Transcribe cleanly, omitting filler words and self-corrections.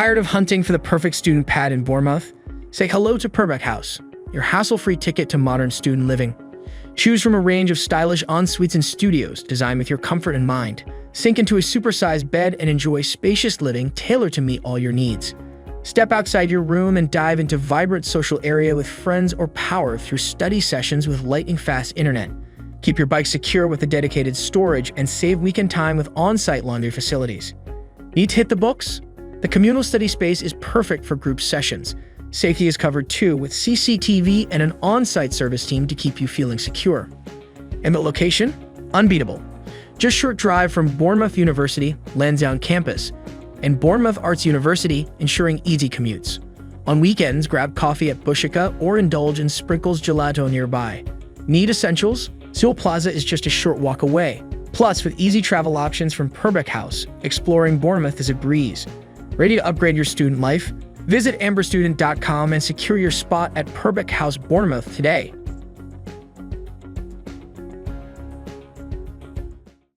Tired of hunting for the perfect student pad in Bournemouth? Say hello to Purbeck House, your hassle-free ticket to modern student living. Choose from a range of stylish en-suites and studios designed with your comfort in mind. Sink into a supersized bed and enjoy spacious living tailored to meet all your needs. Step outside your room and dive into vibrant social area with friends or power through study sessions with lightning-fast internet. Keep your bike secure with a dedicated storage and save weekend time with on-site laundry facilities. Need to hit the books? The communal study space is perfect for group sessions. Safety is covered too, with CCTV and an on-site service team to keep you feeling secure. And the location? Unbeatable. Just short drive from Bournemouth University, Lansdowne Campus, and Bournemouth Arts University, ensuring easy commutes. On weekends, grab coffee at Bushika or indulge in Sprinkles Gelato nearby. Need essentials? Seal Plaza is just a short walk away. Plus, with easy travel options from Purbeck House, exploring Bournemouth is a breeze. Ready to upgrade your student life? Visit amberstudent.com and secure your spot at Purbeck House Bournemouth today.